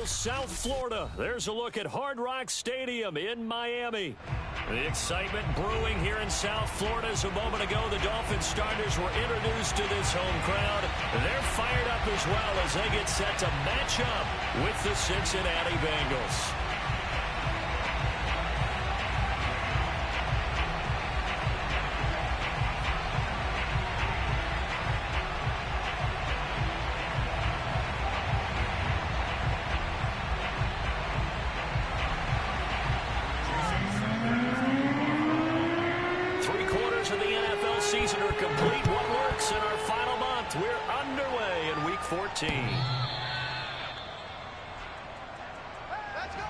Well, South Florida, there's a look at Hard Rock Stadium in Miami. The excitement brewing here in South Florida as a moment ago. The Dolphins starters were introduced to this home crowd. They're fired up as well as they get set to match up with the Cincinnati Bengals. Season are complete. What works in our final month? We're underway in Week 14. Let's go.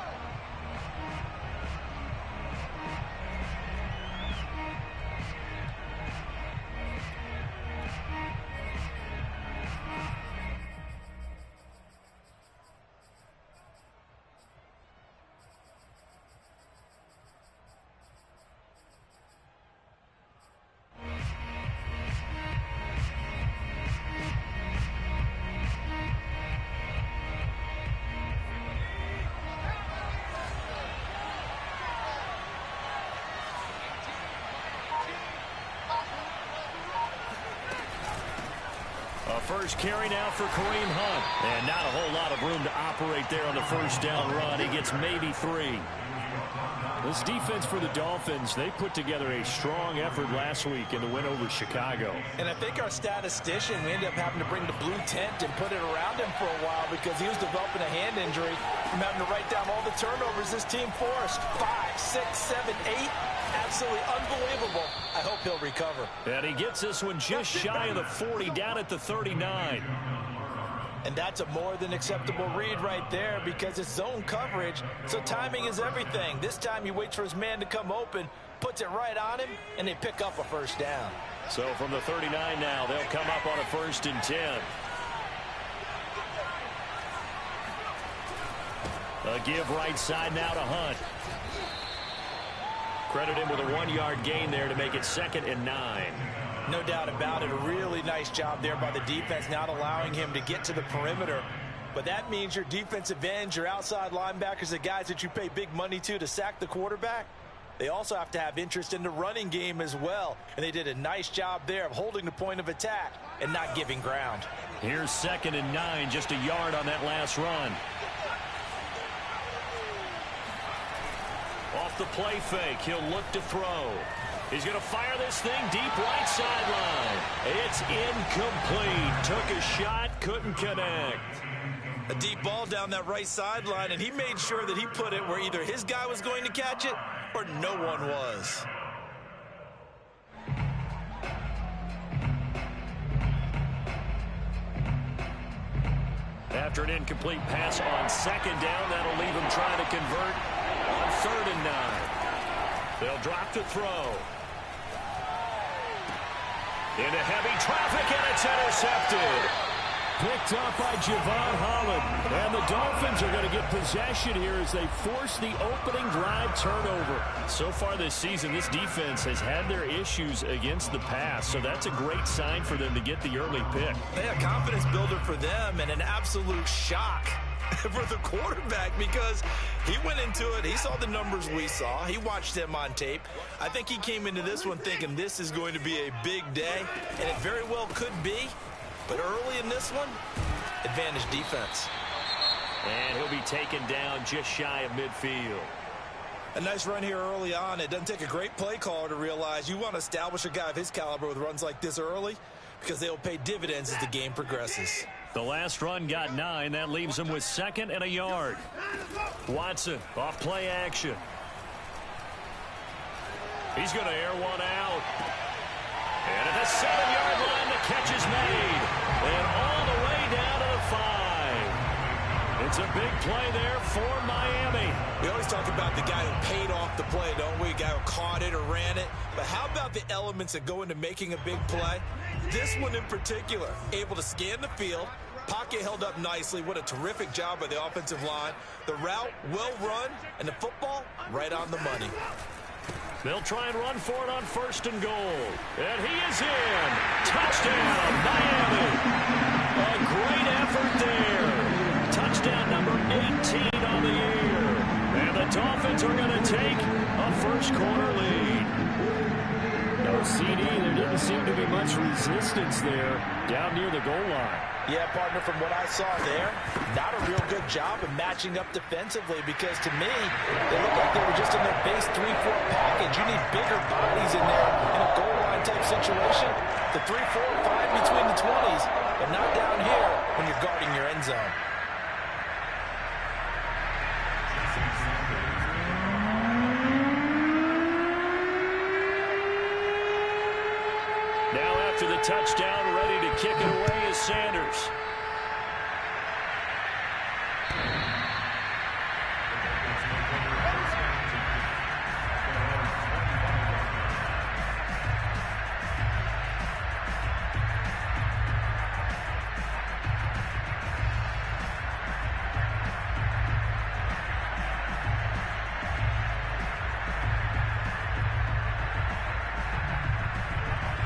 First carry now for Kareem Hunt. And not a whole lot of room to operate there on the first down run. He gets maybe 3. This defense for the Dolphins, they put together a strong effort last week in the win over Chicago. And I think our statistician, we ended up having to bring the blue tent and put it around him for a while because he was developing a hand injury from having to write down all the turnovers this team forced. 5, 6, 7, 8. Absolutely unbelievable. I hope he'll recover. And he gets this one just shy of the 40, down at the 39. And that's a more than acceptable read right there because it's zone coverage, so timing is everything. This time he waits for his man to come open, puts it right on him, and they pick up a first down. So from the 39 now, they'll come up on a 1st and 10. A give right side now to Hunt. Credit him with a 1-yard gain there to make it 2nd and 9. No doubt about it. A really nice job there by the defense, not allowing him to get to the perimeter. But that means your defensive ends, your outside linebackers, the guys that you pay big money to sack the quarterback, they also have to have interest in the running game as well. And they did a nice job there of holding the point of attack and not giving ground. Here's 2nd and 9, just a yard on that last run. Off the play fake, he'll look to throw. He's going to fire this thing deep right sideline. It's incomplete. Took a shot, couldn't connect. A deep ball down that right sideline, and he made sure that he put it where either his guy was going to catch it or no one was. After an incomplete pass on 2nd down, that'll leave him trying to convert on 3rd and 9. They'll drop to throw. Into heavy traffic, and it's intercepted. Picked up by Javon Holland. And the Dolphins are going to get possession here as they force the opening drive turnover. So far this season, this defense has had their issues against the pass, so that's a great sign for them to get the early pick. Yeah, confidence builder for them and an absolute shock for the quarterback because he went into it. He saw the numbers we saw. He watched them on tape. I think he came into this one thinking this is going to be a big day, and it very well could be. But early in this one, advantage defense. And he'll be taken down just shy of midfield. A nice run here early on. It doesn't take a great play caller to realize you want to establish a guy of his caliber with runs like this early because they'll pay dividends as the game progresses. The last run got 9. That leaves him with 2nd and a yard. Watson off play action. He's going to air one out. And at the 7-yard line, the catch is made. And all the way down to the 5. It's a big play there for Miami. We always talk about the guy who paid off the play, don't we? A guy who caught it or ran it. But how about the elements that go into making a big play? This one in particular, able to scan the field. Pocket held up nicely. What a terrific job by the offensive line. The route, well run, and the football, right on the money. They'll try and run for it on 1st and goal. And he is in. Touchdown, Miami. A great effort there. Touchdown number 18 are going to take a first quarter lead. No CD. There didn't seem to be much resistance there down near the goal line. Yeah, partner, from what I saw there, not a real good job of matching up defensively because to me, they looked like they were just in their base 3-4 package. You need bigger bodies in there in a goal line type situation. The 3, 4, 5 between the 20s, but not down here when you're guarding your end zone. Now after the touchdown, ready to kick it away is Sanders.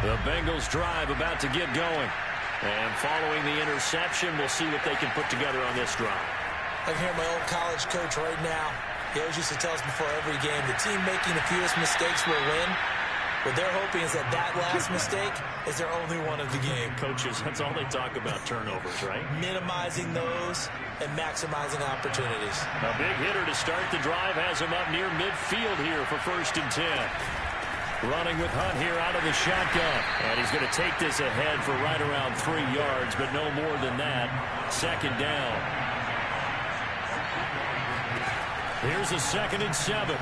The Bengals drive about to get going. And following the interception, we'll see what they can put together on this drive. I can hear my old college coach right now. He always used to tell us before every game, the team making the fewest mistakes will win. What they're hoping is that last mistake is their only one of the game. Coaches, that's all they talk about, turnovers, right? Minimizing those and maximizing opportunities. A big hitter to start the drive has him up near midfield here for 1st and 10. Running with Hunt here out of the shotgun. And he's going to take this ahead for right around 3 yards, but no more than that. 2nd down. Here's a 2nd and 7.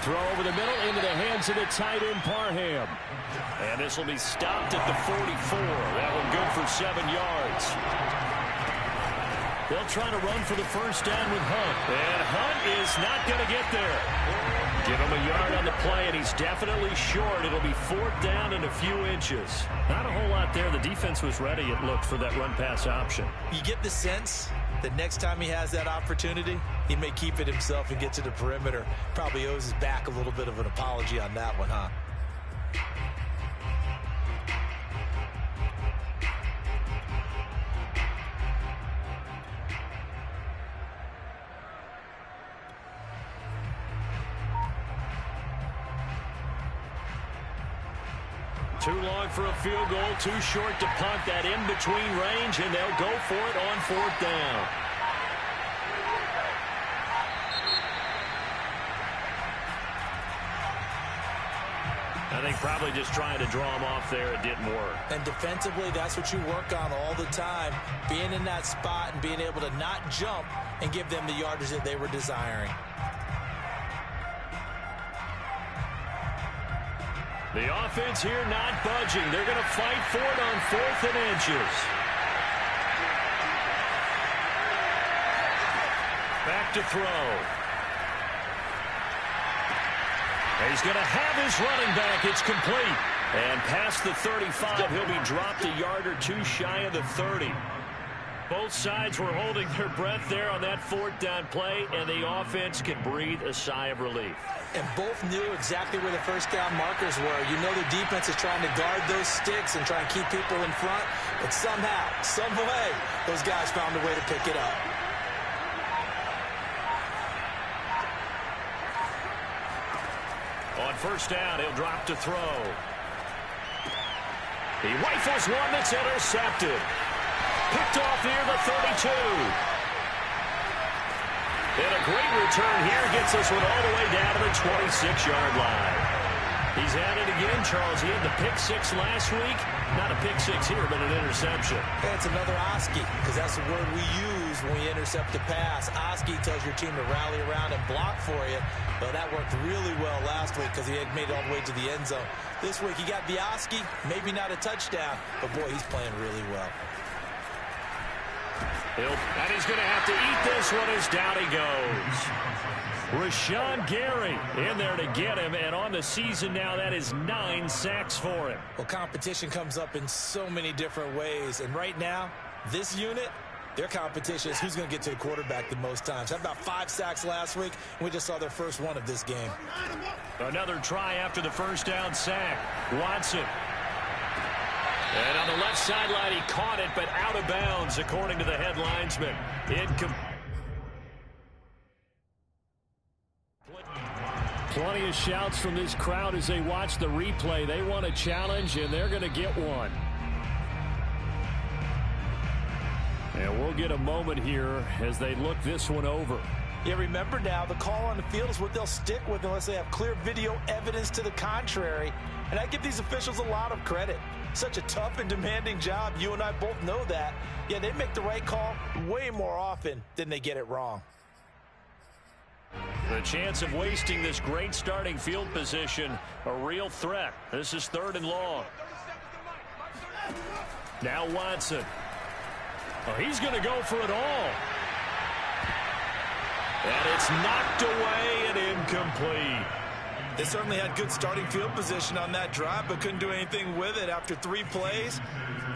Throw over the middle into the hands of the tight end, Parham. And this will be stopped at the 44. That one good for 7 yards. They'll try to run for the 1st down with Hunt. And Hunt is not going to get there. Give him a yard on the play, and he's definitely short. It'll be 4th down and a few inches. Not a whole lot there. The defense was ready, it looked, for that run-pass option. You get the sense that next time he has that opportunity, he may keep it himself and get to the perimeter. Probably owes his back a little bit of an apology on that one, huh? Too long for a field goal, too short to punt. That in-between range, and they'll go for it on 4th down. I think probably just trying to draw him off there, it didn't work. And defensively, that's what you work on all the time. Being in that spot and being able to not jump and give them the yardage that they were desiring. The offense here not budging. They're going to fight for it on 4th and inches. Back to throw. He's going to have his running back. It's complete. And past the 35, he'll be dropped a yard or 2 shy of the 30. Both sides were holding their breath there on that 4th down play, and the offense can breathe a sigh of relief. And both knew exactly where the 1st down markers were. You know the defense is trying to guard those sticks and try and keep people in front, but somehow, some way, those guys found a way to pick it up. On 1st down, he'll drop to throw. He rifles one that's intercepted. Picked off near the 32. And a great return here gets this one all the way down to the 26-yard line. He's at it again, Charles. He had the pick 6 last week. Not a pick 6 here, but an interception. Hey, it's another Oski, because that's the word we use when we intercept the pass. Oski tells your team to rally around and block for you. But that worked really well last week because he had made it all the way to the end zone. This week he got the Oski, maybe not a touchdown, but boy, he's playing really well. And he's going to have to eat this one as down he goes. Rashawn Gary in there to get him, and on the season now, that is 9 sacks for him. Well, competition comes up in so many different ways, and right now, this unit, their competition is who's going to get to the quarterback the most times. Had about 5 sacks last week, and we just saw their first one of this game. Another try after the 1st down sack. Watson. And on the left sideline, he caught it, but out of bounds, according to the head linesman. Plenty of shouts from this crowd as they watch the replay. They want a challenge, and they're going to get one. And we'll get a moment here as they look this one over. Yeah, remember now, the call on the field is what they'll stick with unless they have clear video evidence to the contrary. And I give these officials a lot of credit. Such a tough and demanding job. You and I both know that. Yeah, they make the right call way more often than they get it wrong. The chance of wasting this great starting field position, a real threat. This is 3rd and long. Now Watson. Oh, he's going to go for it all. And it's knocked away and incomplete. They certainly had good starting field position on that drive, but couldn't do anything with it after 3 plays.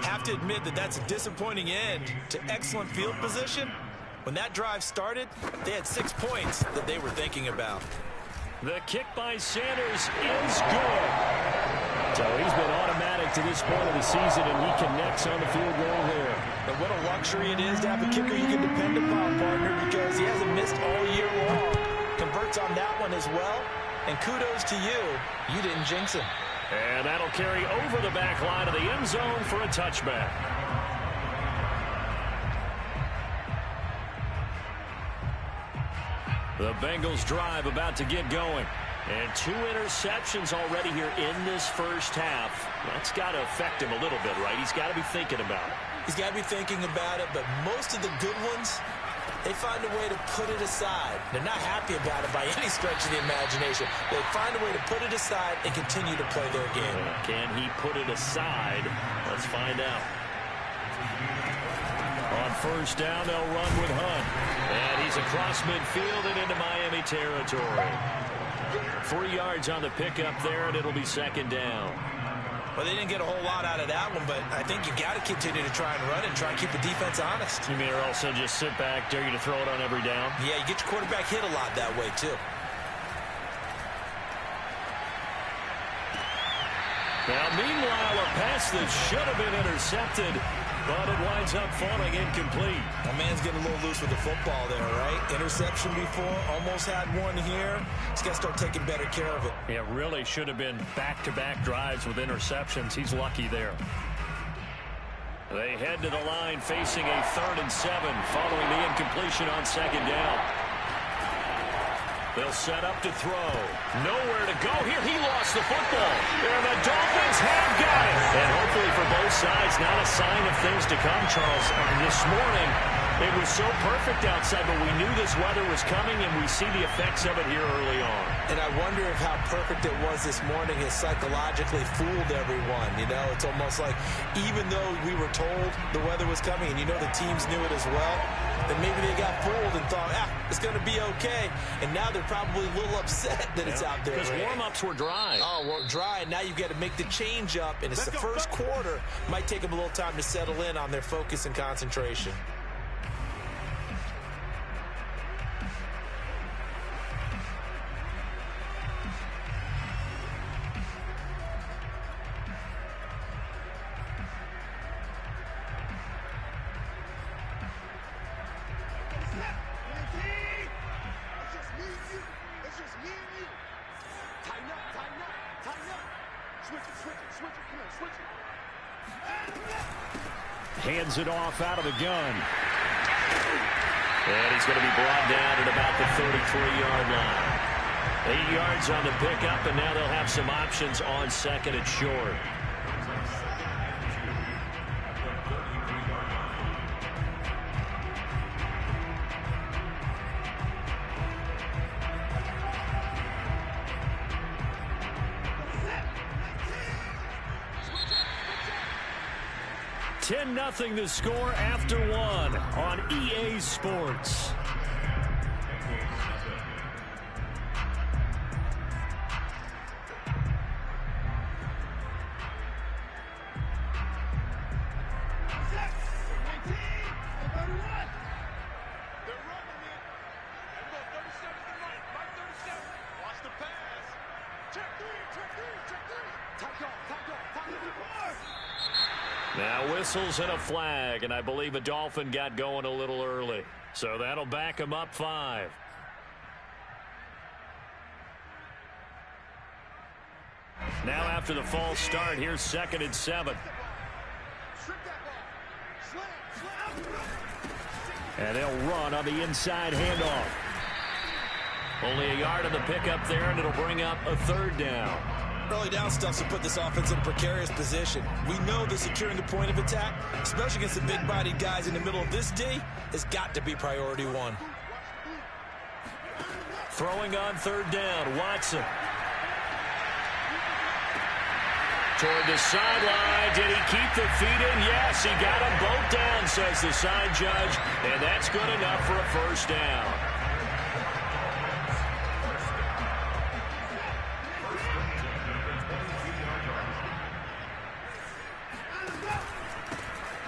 Have to admit that that's a disappointing end to excellent field position. When that drive started, they had 6 points that they were thinking about. The kick by Sanders is good. So he's been automatic to this point of the season, and he connects on the field goal there. And what a luxury it is to have a kicker you can depend upon, partner, because he hasn't missed all year long. Converts on that one as well. And kudos to you. You didn't jinx him. And that'll carry over the back line of the end zone for a touchback. The Bengals drive about to get going. And 2 interceptions already here in this first half. That's got to affect him a little bit, right? He's got to be thinking about it. He's got to be thinking about it, but most of the good ones, they find a way to put it aside. They're not happy about it by any stretch of the imagination. They find a way to put it aside and continue to play their game. Can he put it aside? Let's find out. On 1st down, they'll run with Hunt. And he's across midfield and into Miami territory. 3 yards on the pickup there, and it'll be 2nd down. Well, they didn't get a whole lot out of that one, but I think you got to continue to try and run and try and keep the defense honest. You mean or also just sit back, dare you to throw it on every down? Yeah, you get your quarterback hit a lot that way, too. Now, meanwhile, a pass that should have been intercepted, but it winds up falling incomplete. My man's getting a little loose with the football there, right? Interception before, almost had one here. He's got to start taking better care of it. It really should have been back-to-back drives with interceptions. He's lucky there. They head to the line facing a 3rd and 7 following the incompletion on 2nd down. They'll set up to throw. Nowhere to go here. He lost the football. And the Dolphins have got it. And hopefully for both sides, not a sign of things to come, Charles. This morning, it was so perfect outside, but we knew this weather was coming, and we see the effects of it here early on. And I wonder if how perfect it was this morning has psychologically fooled everyone. You know, it's almost like even though we were told the weather was coming, and you know the teams knew it as well, then maybe they got fooled and thought, it's going to be okay. And now they're probably a little upset that it's out there. Because warm-ups were dry. Oh, well, dry, and now you've got to make the change up, and it's the first quarter. Might take them a little time to settle in on their focus and concentration. Hands it off out of the gun. And he's going to be brought down at about the 33-yard line. 8 yards on the pickup, and now they'll have some options on 2nd and short. Nothing to score after 1 on EA Sports. Now whistles and a flag, and I believe a Dolphin got going a little early. So that'll back him up 5. after the false start. Here's 2nd and 7. And they'll run on the inside handoff. Only a yard on the pickup there, and it'll bring up a 3rd down. Early down stuff to put this offense in a precarious position. We know that securing the point of attack, especially against the big-bodied guys in the middle of this D, has got to be priority 1. Throwing on 3rd down, Watson. Toward the sideline. Did he keep the feet in? Yes, he got them both down, says the side judge, and that's good enough for a 1st down.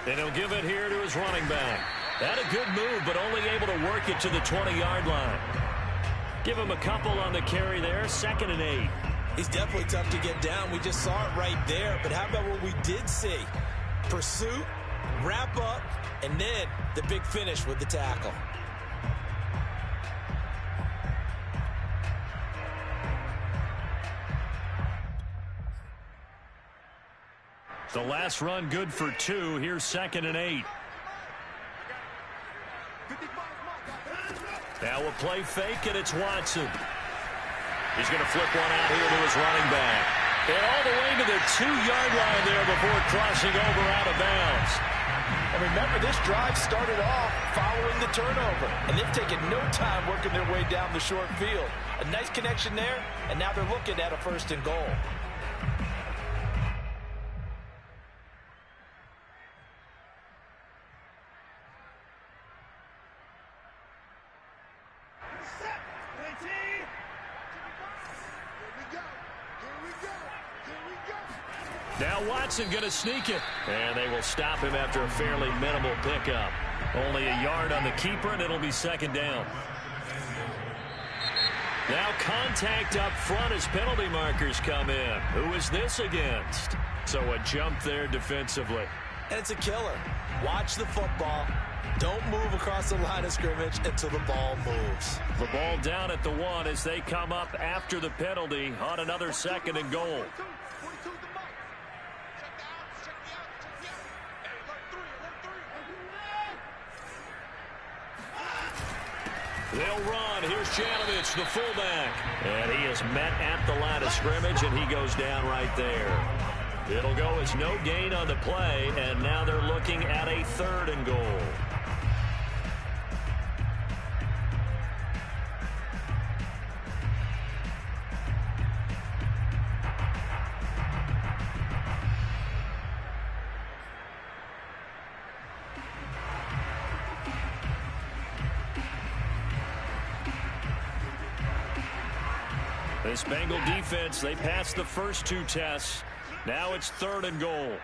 And he'll give it here to his running back. Had a good move, but only able to work it to the 20-yard line. Give him a couple on the carry there, 2nd and 8. He's definitely tough to get down. We just saw it right there. But how about what we did see? Pursuit, wrap up, and then the big finish with the tackle. The last run good for 2. Here's 2nd and 8. Now a play fake, and it's Watson. He's going to flip one out here to his running back. And all the way to the 2-yard line there before crossing over out of bounds. And remember, this drive started off following the turnover. And they've taken no time working their way down the short field. A nice connection there, and now they're looking at a 1st and goal. Now Watson going to sneak it. And they will stop him after a fairly minimal pickup. Only a yard on the keeper, and it'll be 2nd down. Now contact up front as penalty markers come in. Who is this against? So a jump there defensively. And it's a killer. Watch the football. Don't move across the line of scrimmage until the ball moves. The ball down at the 1 as they come up after the penalty on another 2nd and goal. They'll run. Here's Janovich, the fullback. And he is met at the line of scrimmage, and he goes down right there. It'll go as no gain on the play, and now they're looking at a 3rd and goal. This Bengal defense, they passed the first 2 tests. Now it's 3rd and goal.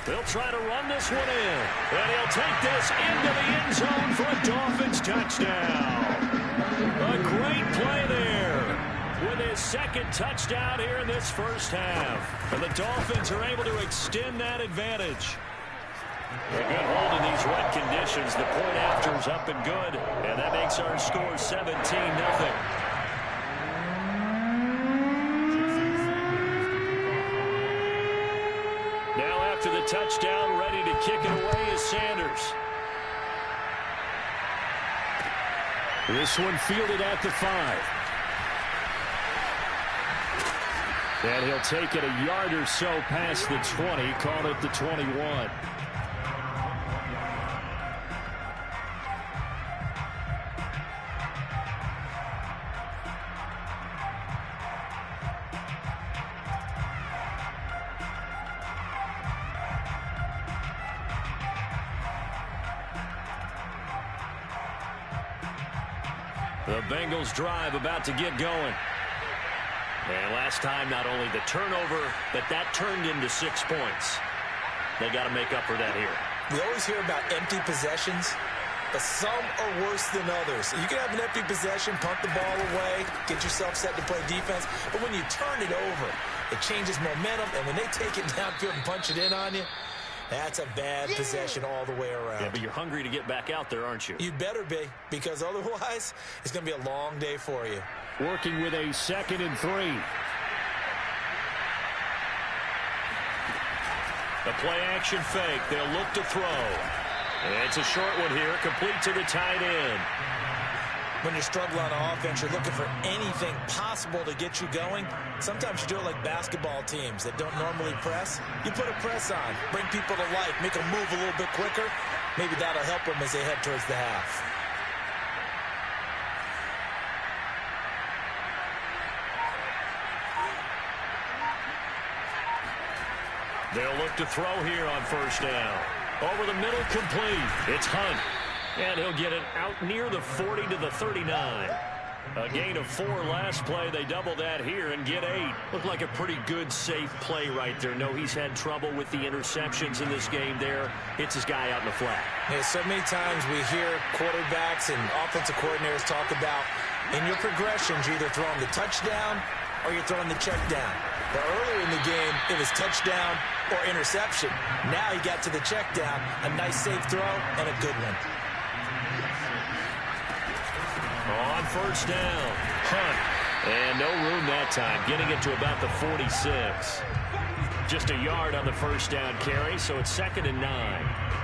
They'll try to run this one in. And he'll take this into the end zone for a Dolphins touchdown. A great play there with his 2nd touchdown here in this 1st half. And the Dolphins are able to extend that advantage. A good hold in these wet conditions. The point after is up and good. And that makes our score 17-0. Now after the touchdown, ready to kick it away is Sanders. This one fielded at the 5. And he'll take it a yard or so past the 20, call it the 21. The Bengals drive about to get going. And last time, not only the turnover, but that turned into 6 points. They got to make up for that here. We always hear about empty possessions, but some are worse than others. You can have an empty possession, punt the ball away, get yourself set to play defense, but when you turn it over, it changes momentum, and when they take it downfield and punch it in on you, That's a bad possession all the way around. Yeah, but you're hungry to get back out there, aren't you? You'd better be, because otherwise it's going to be a long day for you. Working with a 2nd and 3. The play-action fake. They'll look to throw. It's a short one here, complete to the tight end. When you're struggling on offense, you're looking for anything possible to get you going. Sometimes you do it like basketball teams that don't normally press. You put a press on, bring people to life, make them move a little bit quicker. Maybe that'll help them as they head towards the half. They'll look to throw here on 1st down. Over the middle, complete. It's Hunt. And he'll get it out near the 40 to the 39. A gain of 4 last play. They double that here and get 8. Looked like a pretty good, safe play right there. No, he's had trouble with the interceptions in this game there. Hits his guy out in the flat. Yeah, so many times we hear quarterbacks and offensive coordinators talk about in your progressions, you're either throwing the touchdown or you're throwing the check down. But earlier in the game, it was touchdown or interception. Now he got to the check down, a nice safe throw, and a good one. On 1st down, Hunt. And no room that time, getting it to about the 46. Just a yard on the 1st down carry, so it's 2nd and 9.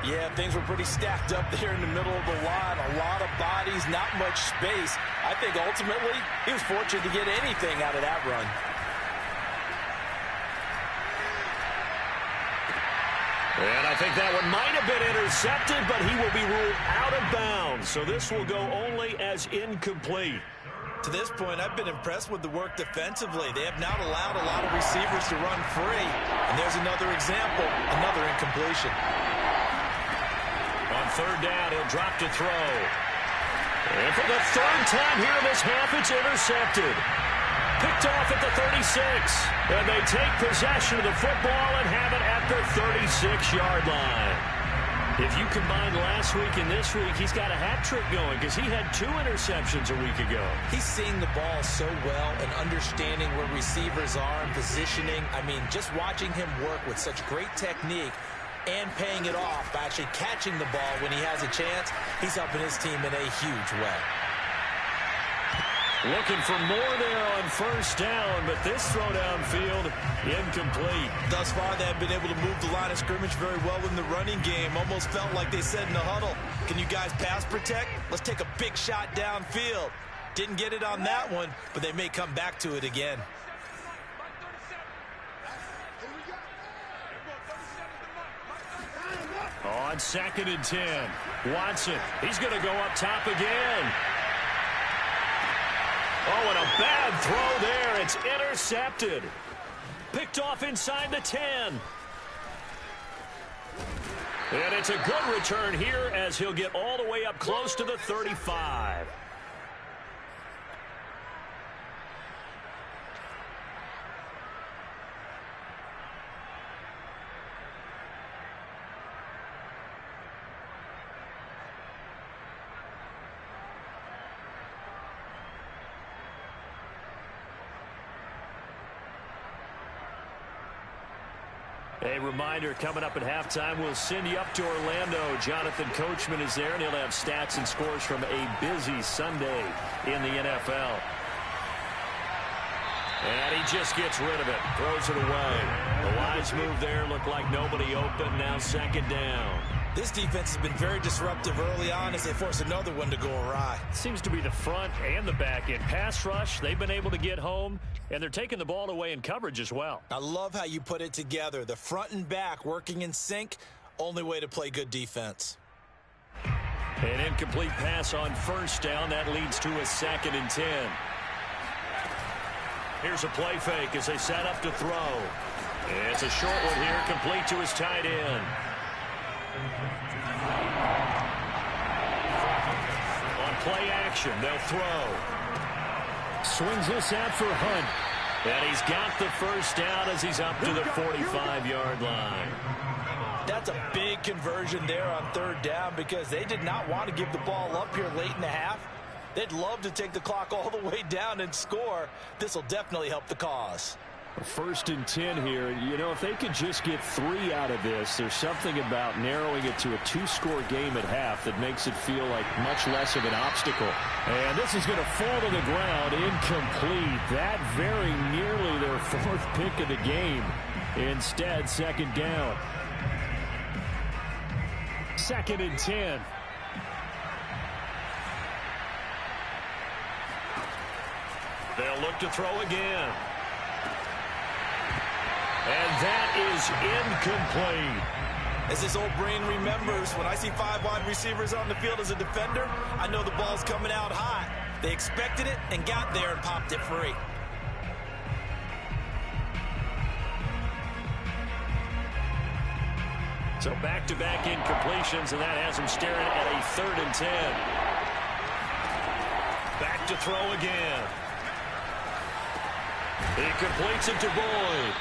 Yeah, things were pretty stacked up there in the middle of the line. A lot of bodies, not much space. I think ultimately he was fortunate to get anything out of that run. And I think that one might have been intercepted, but he will be ruled out of bounds. So this will go only as incomplete. To this point, I've been impressed with the work defensively. They have not allowed a lot of receivers to run free. And there's another example, another incompletion. On 3rd down, he'll drop to throw. And for the 3rd time here this half, it's intercepted. Picked off at the 36. And they take possession of the football and have it at the 36-yard line. If you combine last week and this week, he's got a hat trick going because he had 2 interceptions a week ago. He's seeing the ball so well and understanding where receivers are and positioning. I mean, just watching him work with such great technique and paying it off by actually catching the ball when he has a chance, he's helping his team in a huge way. Looking for more there on 1st down, but this throw downfield incomplete. Thus far, they have been able to move the line of scrimmage very well in the running game. Almost felt like they said in the huddle, can you guys pass protect? Let's take a big shot downfield. Didn't get it on that one, but they may come back to it again. On 2nd and 10, Watson, he's going to go up top again. Oh, and a bad throw there. It's intercepted. Picked off inside the 10. And it's a good return here as he'll get all the way up close to the 35. A reminder, coming up at halftime, we'll send you up to Orlando. Jonathan Coachman is there, and he'll have stats and scores from a busy Sunday in the NFL. And he just gets rid of it, throws it away. The wise move there, looked like nobody open, now 2nd down. This defense has been very disruptive early on as they force another one to go awry. Seems to be the front and the back end. Pass rush, they've been able to get home, and they're taking the ball away in coverage as well. I love how you put it together. The front and back working in sync, only way to play good defense. An incomplete pass on 1st down. That leads to a 2nd and 10. Here's a play fake as they set up to throw. It's a short one here, complete to his tight end. On play action, they'll throw. Swings this out for Hunt. And he's got the 1st down as he's up to the 45-yard line. That's a big conversion there on 3rd down because they did not want to give the ball up here late in the half. They'd love to take the clock all the way down and score. This will definitely help the cause. First and 10 here. You know, if they could just get 3 out of this, there's something about narrowing it to a 2-score game at half that makes it feel like much less of an obstacle. And this is going to fall to the ground, incomplete. That very nearly their 4th pick of the game. Instead, 2nd down. 2nd and 10. They'll look to throw again. And that is incomplete. As this old brain remembers, when I see 5 wide receivers on the field as a defender, I know the ball's coming out hot. They expected it and got there and popped it free. So back-to-back incompletions, and that has them staring at a 3rd and 10. Back to throw again. He completes it to Boyd.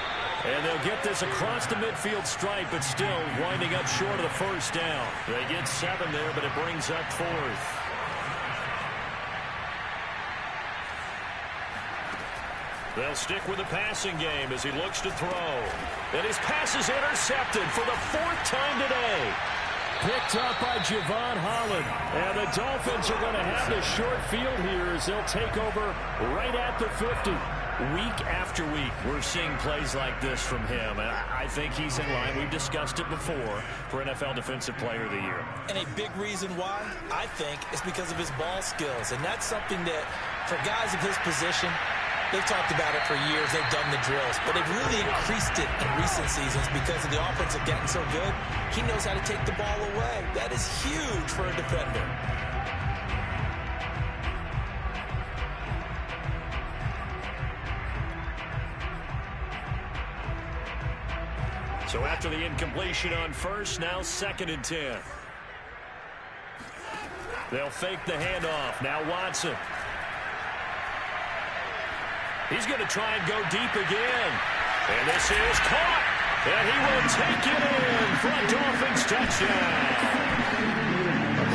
And they'll get this across the midfield stripe, but still winding up short of the 1st down. They get 7 there, but it brings up 4th. They'll stick with the passing game as he looks to throw. And his pass is intercepted for the 4th time today. Picked up by Javon Holland. And the Dolphins are going to have the short field here as they'll take over right at the 50. Week after week, we're seeing plays like this from him, and I think he's in line. We've discussed it before for NFL Defensive Player of the Year. And a big reason why, I think, is because of his ball skills. And that's something that, for guys of his position, they've talked about it for years. They've done the drills. But they've really increased it in recent seasons because of the offense have gotten so good. He knows how to take the ball away. That is huge for a defender. So after the incompletion on 1st, now 2nd and 10. They'll fake the handoff. Now Watson. He's going to try and go deep again. And this is caught. And he will take it in for a Dolphins touchdown.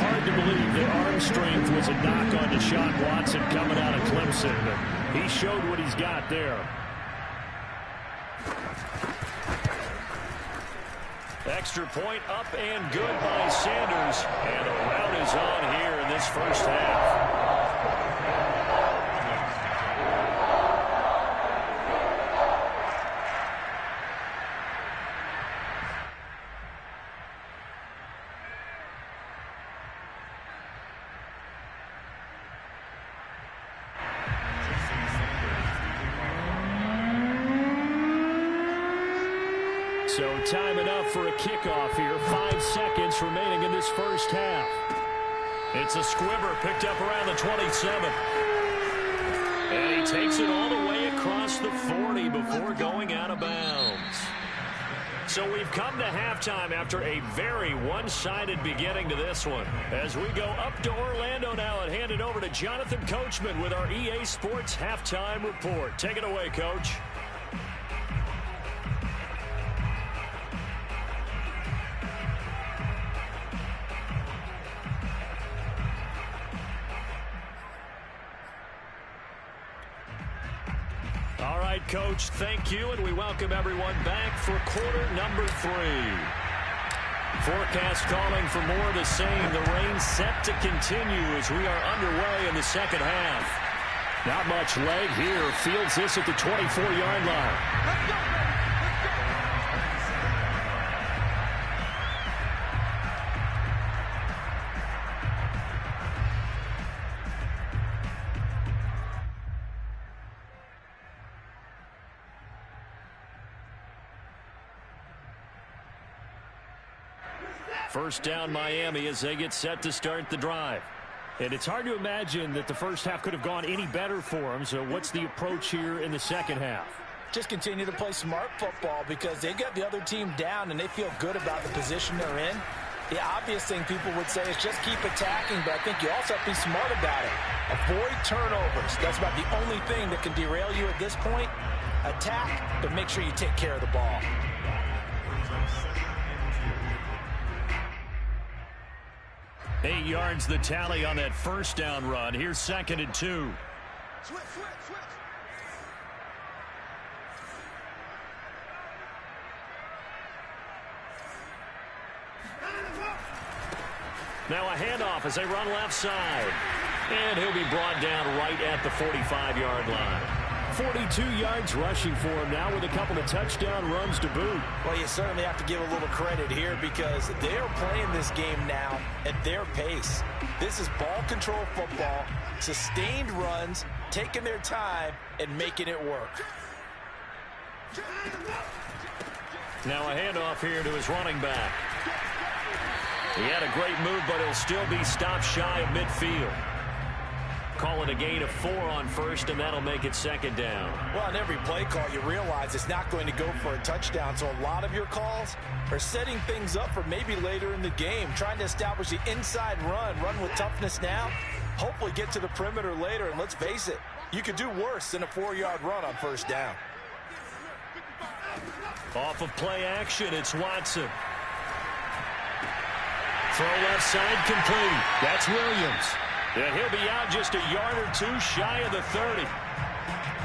Hard to believe that arm strength was a knock on Deshaun Watson coming out of Clemson. But he showed what he's got there. Extra point up and good by Sanders. And a rout is on here in this 1st half. So time enough for a kickoff here. 5 seconds remaining in this 1st half. It's a squibber picked up around the 27. And he takes it all the way across the 40 before going out of bounds. So we've come to halftime after a very one-sided beginning to this one. As we go up to Orlando now and hand it over to Jonathan Coachman with our EA Sports Halftime Report. Take it away, Coach. All right, Coach, thank you, and we welcome everyone back for quarter number 3. Forecast calling for more of the same. The rain set to continue as we are underway in the 2nd half. Not much leg here. Fields this at the 24-yard line. Let's go, baby. First down, Miami, as they get set to start the drive. And it's hard to imagine that the 1st half could have gone any better for them. So what's the approach here in the 2nd half? Just continue to play smart football because they got the other team down and they feel good about the position they're in. The obvious thing people would say is just keep attacking, but I think you also have to be smart about it. Avoid turnovers. That's about the only thing that can derail you at this point. Attack, but make sure you take care of the ball. 8 yards the tally on that 1st down run. Here's 2nd and 2. Switch. Now a handoff as they run left side. And he'll be brought down right at the 45-yard line. 42 yards rushing for him now with a couple of touchdown runs to boot. Well, you certainly have to give a little credit here because they are playing this game now at their pace. This is ball control football, sustained runs, taking their time, and making it work. Now a handoff here to his running back. He had a great move, but he'll still be stopped shy of midfield. Call it a gain of 4 on first, and that'll make it second down. Well, on every play call, you realize it's not going to go for a touchdown, so a lot of your calls are setting things up for maybe later in the game, trying to establish the inside run with toughness now, hopefully get to the perimeter later, and let's face it, you could do worse than a 4-yard run on first down. Off of play action, it's Watson. Throw left side complete. That's Williams. And he'll be out just a yard or two shy of the 30.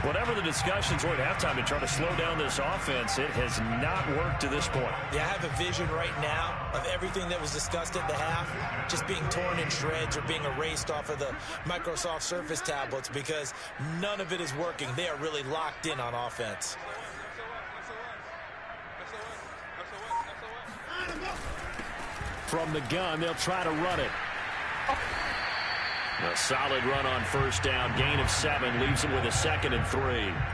Whatever the discussions were at halftime to try to slow down this offense, it has not worked to this point. Yeah, I have a vision right now of everything that was discussed at the half just being torn in shreds or being erased off of the Microsoft Surface tablets because none of it is working. They are really locked in on offense. From the gun, they'll try to run it. A solid run on first down. Gain of 7 leaves him with a 2nd and 3.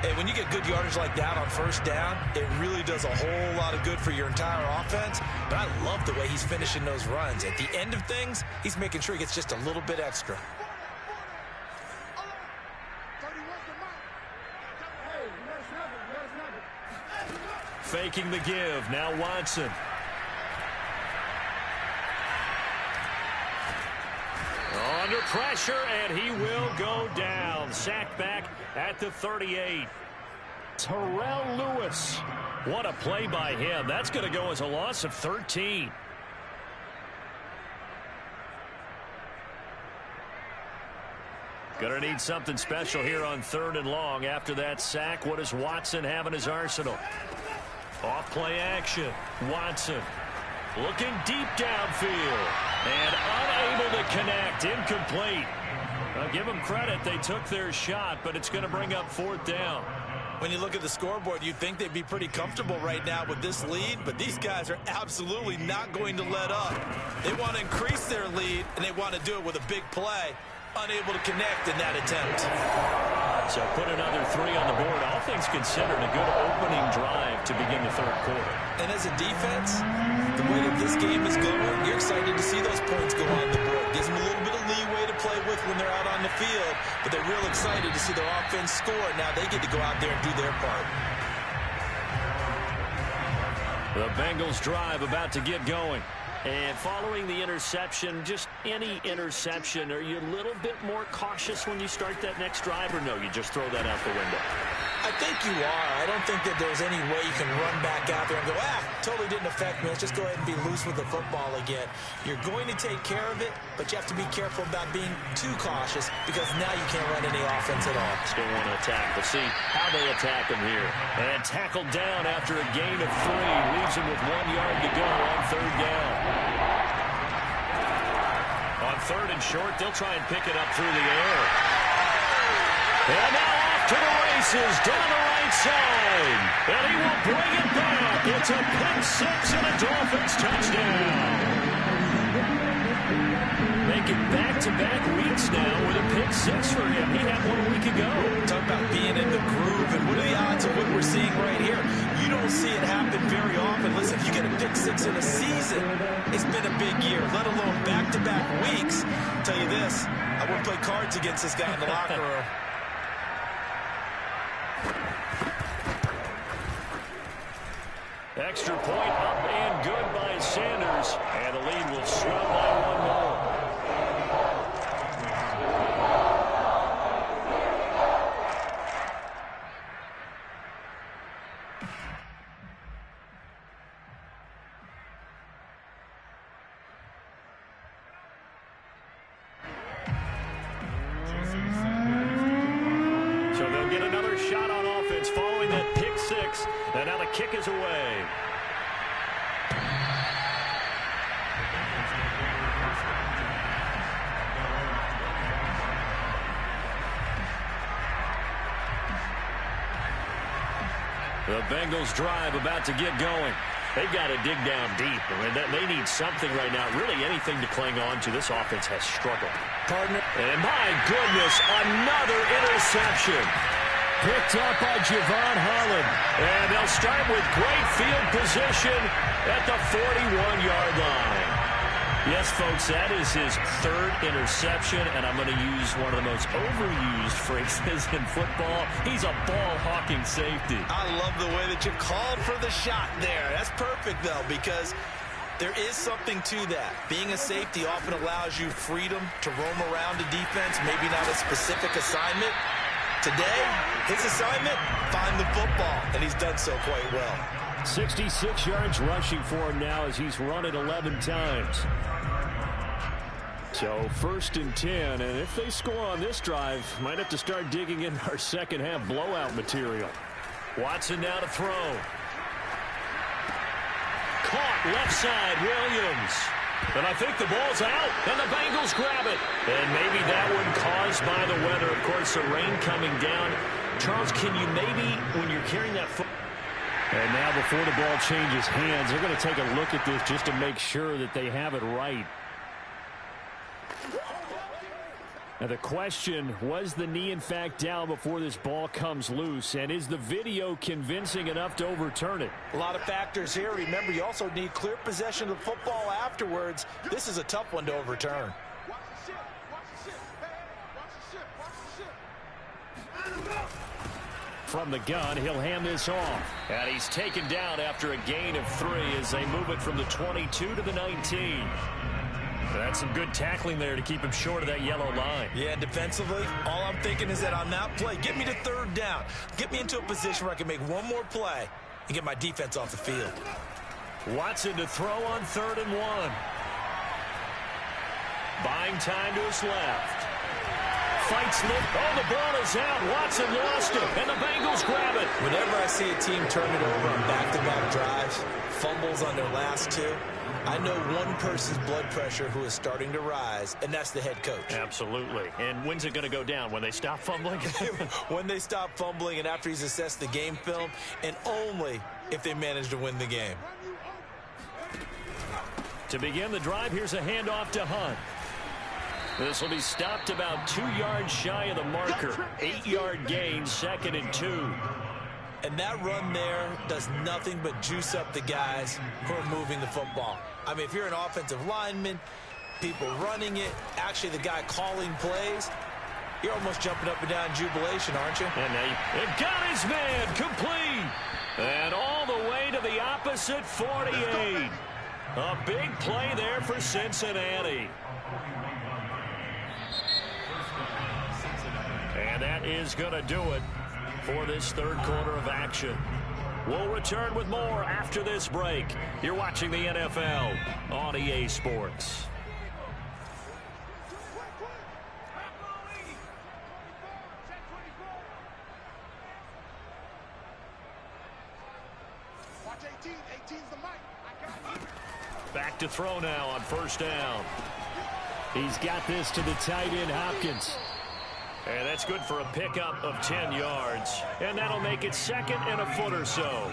Hey, when you get good yardage like that on first down, it really does a whole lot of good for your entire offense. But I love the way he's finishing those runs. At the end of things, he's making sure he gets just a little bit extra. Faking the give. Now Watson. Under pressure, and he will go down. Sacked back at the 38. Terrell Lewis. What a play by him. That's going to go as a loss of 13. Going to need something special here on 3rd and long. After that sack, what does Watson have in his arsenal? Off play action. Watson looking deep downfield and unable to connect. Incomplete. I'll give them credit. They took their shot, but it's going to bring up 4th down. When you look at the scoreboard, you'd think they'd be pretty comfortable right now with this lead, but these guys are absolutely not going to let up. They want to increase their lead, and they want to do it with a big play. Unable to connect in that attempt. So put another 3 on the board. All things considered, a good opening drive to begin the 3rd quarter. And as a defense, the way that this game is going, you're excited to see those points go on the board. Gives them a little bit of leeway to play with when they're out on the field, but they're real excited to see their offense score. Now they get to go out there and do their part. The Bengals drive about to get going. And following the interception, just any interception, are you a little bit more cautious when you start that next drive, or no, you just throw that out the window? I think you are. I don't think that there's any way you can run back out there and go, totally didn't affect me. Let's just go ahead and be loose with the football again. You're going to take care of it, but you have to be careful about being too cautious because now you can't run any offense at all. Still want to attack. We'll see how they attack him here. And tackled down after a gain of 3. Leaves him with 1 yard to go on 3rd down. On 3rd and short, they'll try and pick it up through the air. And now off to the races down the right side. And he will bring it back. It's a pick-6 and a Dolphins touchdown. Making back-to-back weeks now with a pick-6 for him. He had one a week ago. Talk about being in the groove, and what are the odds of what we're seeing right here? You don't see it happen very often. Listen, if you get a pick-6 in a season, it's been a big year, let alone back-to-back weeks. I'll tell you this, I wouldn't play cards against this guy in the locker room. Extra point up and good by Sanders. And the lead will swell by 1 more. So they'll get another shot on offense following that pick-6. And now the kick is away. The Bengals drive about to get going. They've got to dig down deep. I mean, they need something right now, really anything to cling on to. This offense has struggled. Partner. And my goodness, another interception. Picked up by Javon Holland. And they'll start with great field position at the 41-yard line. Yes, folks, that is his third interception, and I'm going to use one of the most overused phrases in football. He's a ball-hawking safety. I love the way that you called for the shot there. That's perfect, though, because there is something to that. Being a safety often allows you freedom to roam around the defense, maybe not a specific assignment. Today, his assignment, find the football, and he's done so quite well. 66 yards rushing for him now as he's run it 11 times. So 1st and 10, and if they score on this drive, might have to start digging in our second half blowout material. Watson now to throw. Caught left side, Williams. And I think the ball's out, and the Bengals grab it. And maybe that one caused by the weather. Of course, the rain coming down. Charles, can you maybe, when you're carrying that foot... And now before the ball changes hands, they're going to take a look at this just to make sure that they have it right. Now the question, was the knee in fact down before this ball comes loose? And is the video convincing enough to overturn it? A lot of factors here. Remember, you also need clear possession of the football afterwards. This is a tough one to overturn. From the gun, he'll hand this off. And he's taken down after a gain of 3 as they move it from the 22 to the 19. That's some good tackling there to keep him short of that yellow line. Yeah, defensively, all I'm thinking is that on that play, get me to 3rd down. Get me into a position where I can make one more play and get my defense off the field. Watson to throw on 3rd and 1. Buying time to his left. Fights Lip. Oh, the ball is out. Watson lost it, and the Bengals grab it. Whenever I see a team turn it over on back-to-back drives, fumbles on their last 2, I know one person's blood pressure who is starting to rise, and that's the head coach. Absolutely. And when's it going to go down? When they stop fumbling? When they stop fumbling and after he's assessed the game film, and only if they manage to win the game. To begin the drive, here's a handoff to Hunt. This will be stopped about 2 yards shy of the marker. 8-yard gain, 2nd and 2. And that run there does nothing but juice up the guys who are moving the football. I mean, if you're an offensive lineman, people running it, actually the guy calling plays, you're almost jumping up and down in jubilation, aren't you? And it got his man complete. And all the way to the opposite 48. A big play there for Cincinnati. And that is going to do it for this 3rd quarter of action. We'll return with more after this break. You're watching the NFL on EA Sports. Back to throw now on 1st down. He's got this to the tight end, Hopkins. And that's good for a pickup of 10 yards. And that'll make it 2nd and a foot or so.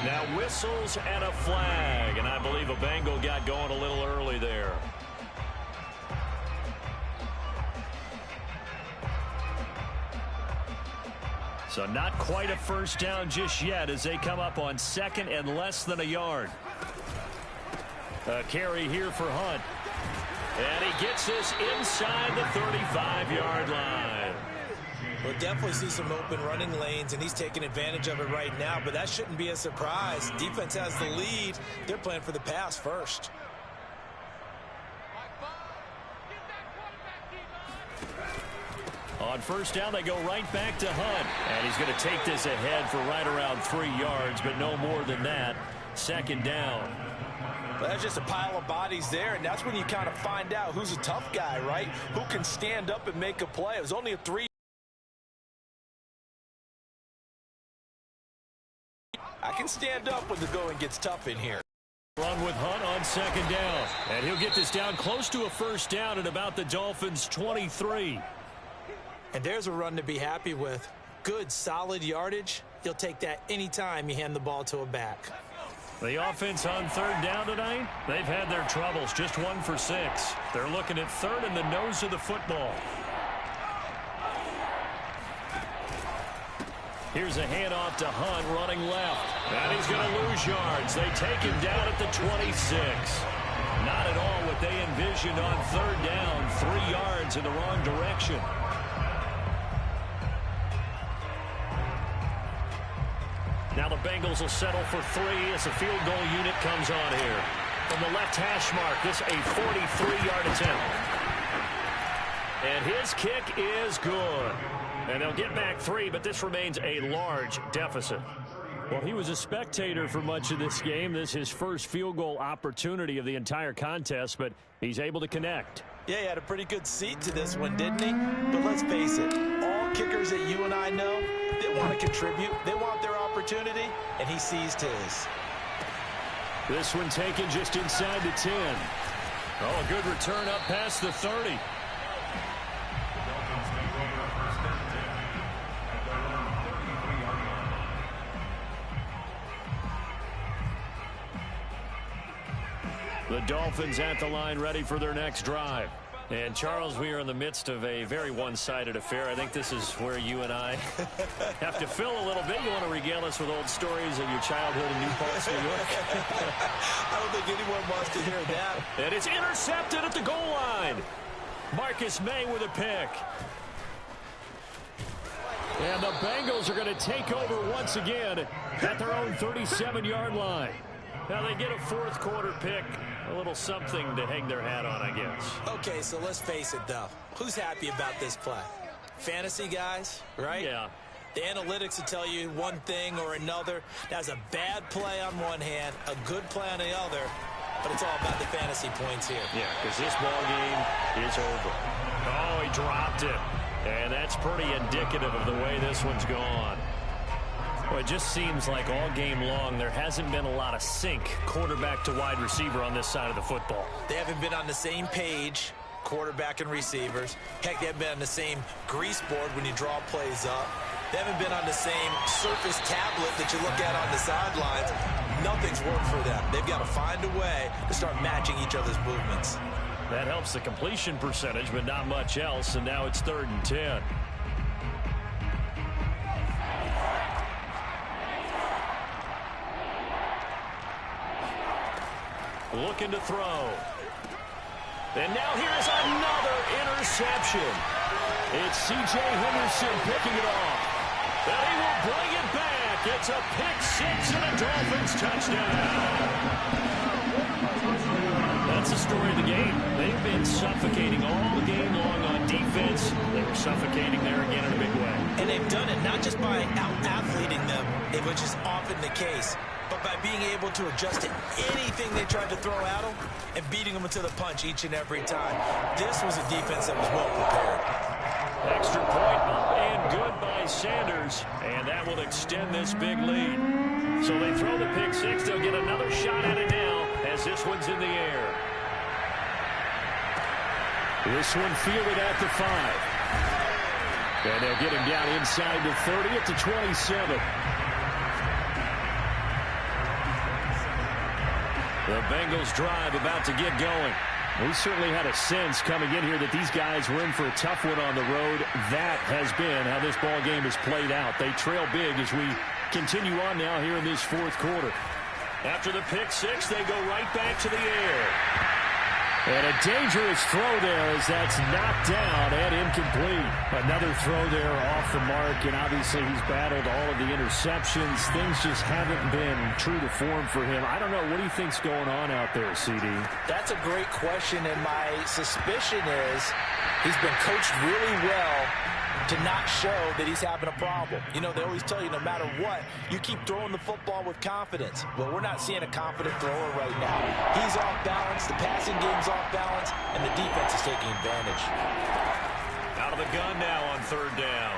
Now whistles and a flag. And I believe a Bengal got going a little early there. So not quite a 1st down just yet as they come up on 2nd and less than a yard. A carry here for Hunt. And he gets this inside the 35-yard line. We'll definitely see some open running lanes, and he's taking advantage of it right now, but that shouldn't be a surprise. Defense has the lead. They're playing for the pass first. On 1st down, they go right back to Hunt. And he's going to take this ahead for right around 3 yards, but no more than that. 2nd down. Well, that's just a pile of bodies there, and that's when you kind of find out who's a tough guy, right? Who can stand up and make a play. It was only a 3. I can stand up when the going gets tough in here. Run with Hunt on 2nd down. And he'll get this down close to a 1st down at about the Dolphins' 23. And there's a run to be happy with. Good, solid yardage. You'll take that anytime you hand the ball to a back. The offense on third down tonight, they've had their troubles. Just 1 for 6. They're looking at third in the nose of the football. Here's a handoff to Hunt running left. And he's going to lose yards. They take him down at the 26. Not at all what they envisioned on third down. 3 yards in the wrong direction. Now the Bengals will settle for 3 as the field goal unit comes on here. From the left hash mark, this a 43-yard attempt. And his kick is good. And they'll get back 3, but this remains a large deficit. Well, he was a spectator for much of this game. This is his first field goal opportunity of the entire contest, but he's able to connect. Yeah, he had a pretty good seat to this one, didn't he? But let's face it, all kickers that you and I know, they want to contribute. They want their opportunity, and he seized his. This one taken just inside the 10. Oh, a good return up past the 30. The Dolphins at the line ready for their next drive. And, Charles, we are in the midst of a very one-sided affair. I think this is where you and I have to fill a little bit. You want to regale us with old stories of your childhood in Newfl, New York? I don't think anyone wants to hear that. And it's intercepted at the goal line. Marcus May with a pick. And the Bengals are going to take over once again at their own 37-yard line. Now they get a fourth quarter pick. A little something to hang their hat on, I guess. Okay, so let's face it, though. Who's happy about this play? Fantasy guys, right? Yeah. The analytics will tell you one thing or another. That's a bad play on one hand, a good play on the other, but it's all about the fantasy points here. Yeah, because this ball game is over. Oh, he dropped it. And that's pretty indicative of the way this one's gone. Well, it just seems like all game long there hasn't been a lot of sync quarterback to wide receiver on this side of the football. They haven't been on the same page, quarterback and receivers. Heck, they haven't been on the same grease board when you draw plays up. They haven't been on the same surface tablet that you look at on the sidelines. Nothing's worked for them. They've got to find a way to start matching each other's movements. That helps the completion percentage, but not much else, and now it's 3rd and 10. Looking to throw. And now here is another interception. It's C.J. Henderson picking it off. And he will bring it back. It's a pick-6 and a Dolphins touchdown. That's the story of the game. They've been suffocating all game long on defense. They were suffocating there again in a big way. And they've done it not just by out-athleting them, which is often the case, but by being able to adjust to anything they tried to throw at them and beating them into the punch each and every time. This was a defense that was well prepared. Extra point and good by Sanders, and that will extend this big lead. So they throw the pick-6. They'll get another shot at it now as this one's in the air. This one fielded at the 5. And they'll get him down inside the 30 at the 27. The Bengals drive about to get going. We certainly had a sense coming in here that these guys were in for a tough one on the road. That has been how this ball game has played out. They trail big as we continue on now here in this fourth quarter. After the pick-6, they go right back to the air. And a dangerous throw there as that's knocked down and incomplete. Another throw there off the mark, and obviously he's battled all of the interceptions. Things just haven't been true to form for him. I don't know. What do you think's going on out there, CD? That's a great question, and my suspicion is he's been coached really well to not show that he's having a problem. You know, they always tell you no matter what, you keep throwing the football with confidence. Well, we're not seeing a confident thrower right now. He's off balance, the passing game's off balance, and the defense is taking advantage. Out of the gun now on 3rd down.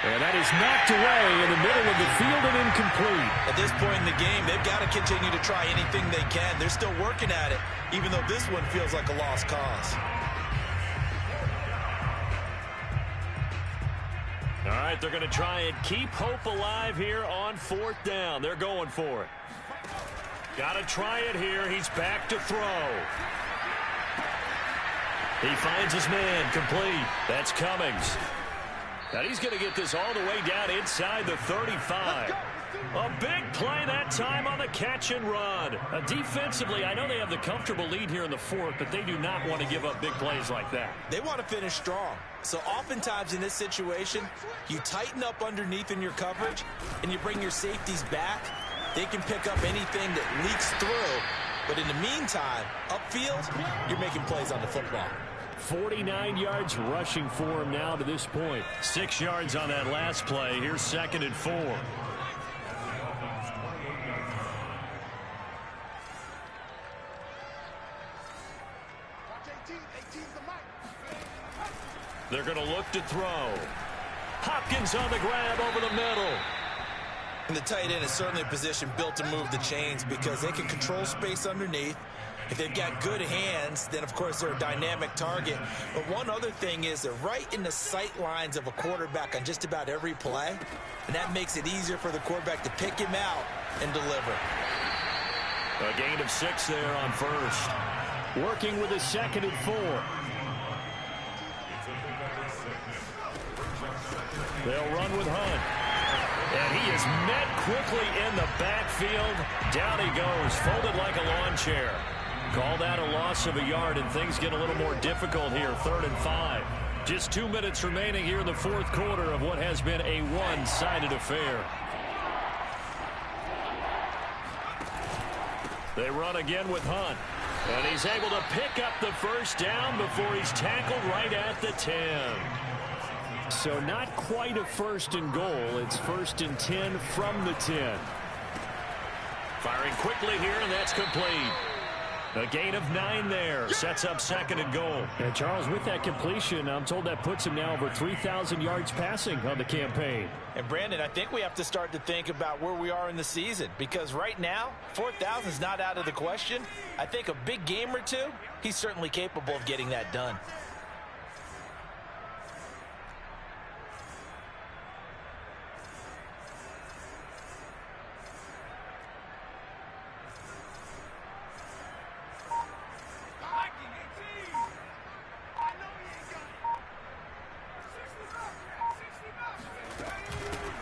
And that is knocked away in the middle of the field and incomplete. At this point in the game, they've got to continue to try anything they can. They're still working at it, even though this one feels like a lost cause. right, they're going to try and keep hope alive here on 4th down. They're going for it. Got to try it here. He's back to throw. He finds his man complete. That's Cummings. Now he's going to get this all the way down inside the 35. A big play that time on the catch and run. Defensively, I know they have the comfortable lead here in the 4th, but they do not want to give up big plays like that. They want to finish strong. So oftentimes in this situation, you tighten up underneath in your coverage, and you bring your safeties back. They can pick up anything that leaks through. But in the meantime, upfield, you're making plays on the football. 49 yards rushing for him now to this point. 6 yards on that last play. Here's 2nd and 4. They're going to look to throw. Hopkins on the grab over the middle. And the tight end is certainly a position built to move the chains because they can control space underneath. If they've got good hands, then, of course, they're a dynamic target. But one other thing is they're right in the sight lines of a quarterback on just about every play, and that makes it easier for the quarterback to pick him out and deliver. A gain of 6 there on 1st. Working with a 2nd and 4. They'll run with Hunt. And he is met quickly in the backfield. Down he goes, folded like a lawn chair. Call that a loss of a yard, and things get a little more difficult here. 3rd and 5. Just 2 minutes remaining here in the 4th quarter of what has been a one-sided affair. They run again with Hunt. And he's able to pick up the 1st down before he's tackled right at the 10. So not quite a 1st and goal. It's 1st and 10 from the 10. Firing quickly here, and that's complete. A gain of 9 there. Sets up 2nd and goal. And Charles, with that completion, I'm told that puts him now over 3,000 yards passing on the campaign. And Brandon, I think we have to start to think about where we are in the season, because right now 4,000 is not out of the question. I think a big game or two, he's certainly capable of getting that done.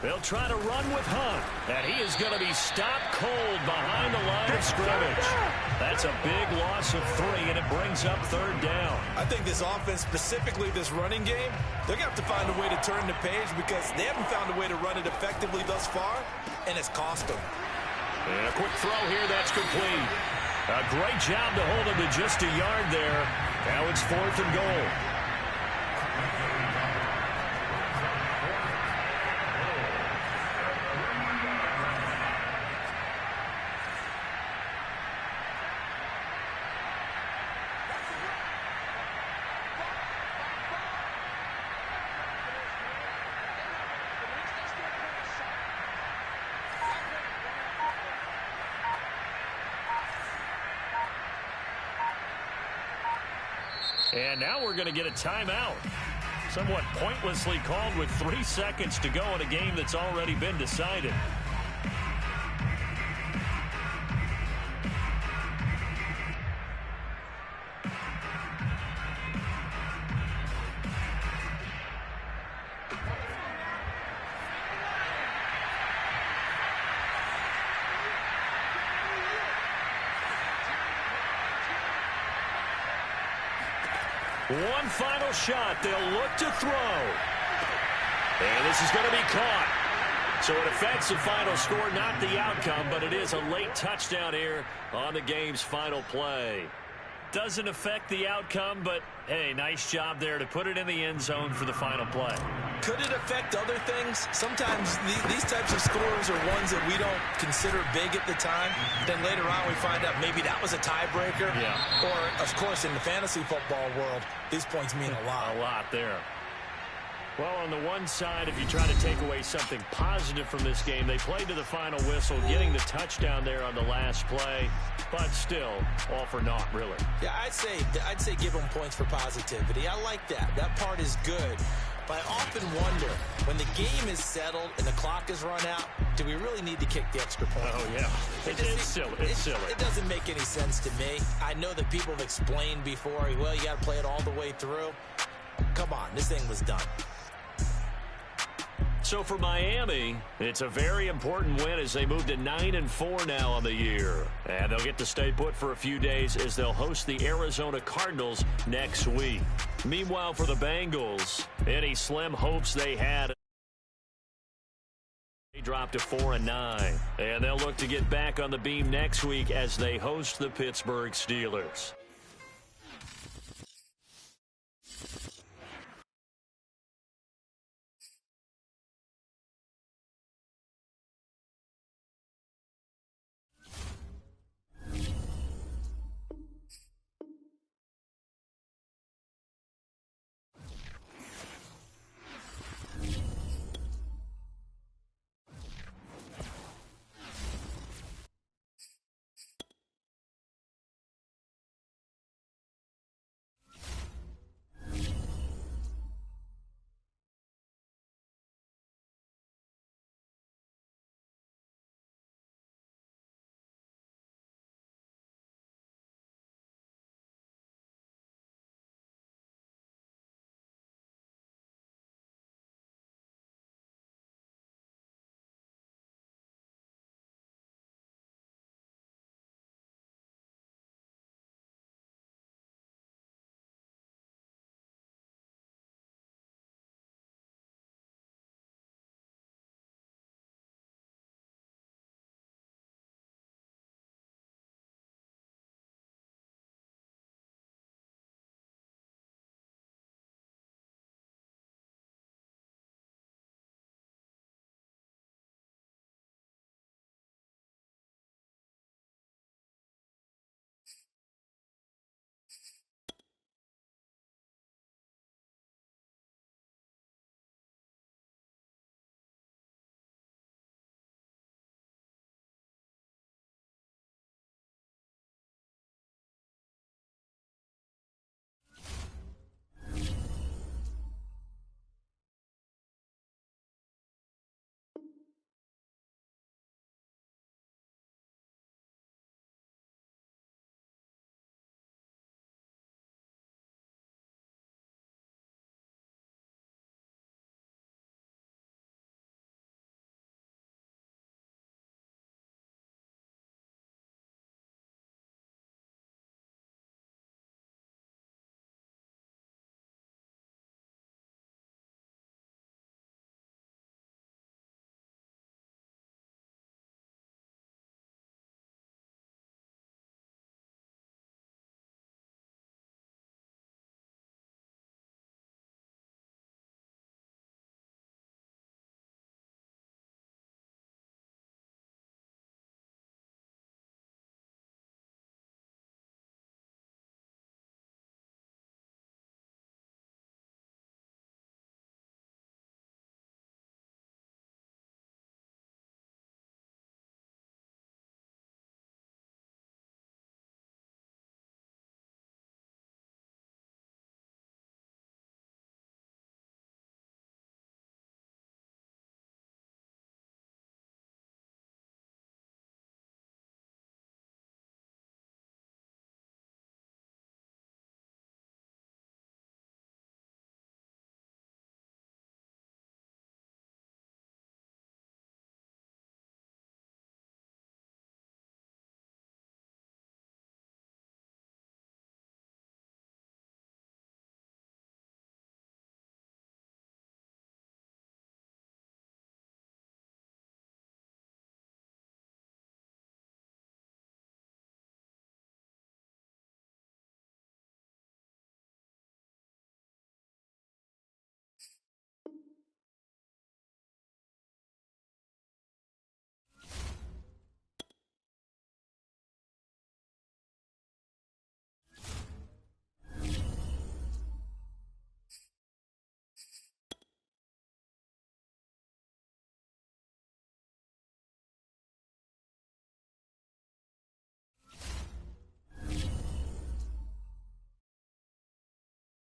They'll try to run with Hunt, and he is going to be stopped cold behind the line of scrimmage. That's a big loss of 3, and it brings up 3rd down. I think this offense, specifically this running game, they're going to have to find a way to turn the page because they haven't found a way to run it effectively thus far, and it's cost them. And a quick throw here, that's complete. A great job to hold him to just a yard there. Now it's 4th and goal. And now we're going to get a timeout. Somewhat pointlessly called with 3 seconds to go in a game that's already been decided. One final shot. They'll look to throw. And this is going to be caught. So it affects the final score, not the outcome, but it is a late touchdown here on the game's final play. Doesn't affect the outcome, but, hey, nice job there to put it in the end zone for the final play. Could it affect other things? Sometimes these types of scores are ones that we don't consider big at the time. Then later on we find out maybe that was a tiebreaker. Yeah. Or, of course, in the fantasy football world, these points mean a lot. A lot there. Well, on the one side, if you try to take away something positive from this game, they played to the final whistle, getting the touchdown there on the last play, but still, all for naught, really. Yeah, I'd say give them points for positivity. I like that. That part is good. But I often wonder, when the game is settled and the clock is run out, do we really need to kick the extra point? Oh, yeah. It's silly. It's silly. It doesn't make any sense to me. I know that people have explained before, well, you got to play it all the way through. Come on, this thing was done. So for Miami, it's a very important win as they move to 9-4 now on the year. And they'll get to stay put for a few days as they'll host the Arizona Cardinals next week. Meanwhile, for the Bengals, any slim hopes they had, they dropped to 4-9. And they'll look to get back on the beam next week as they host the Pittsburgh Steelers.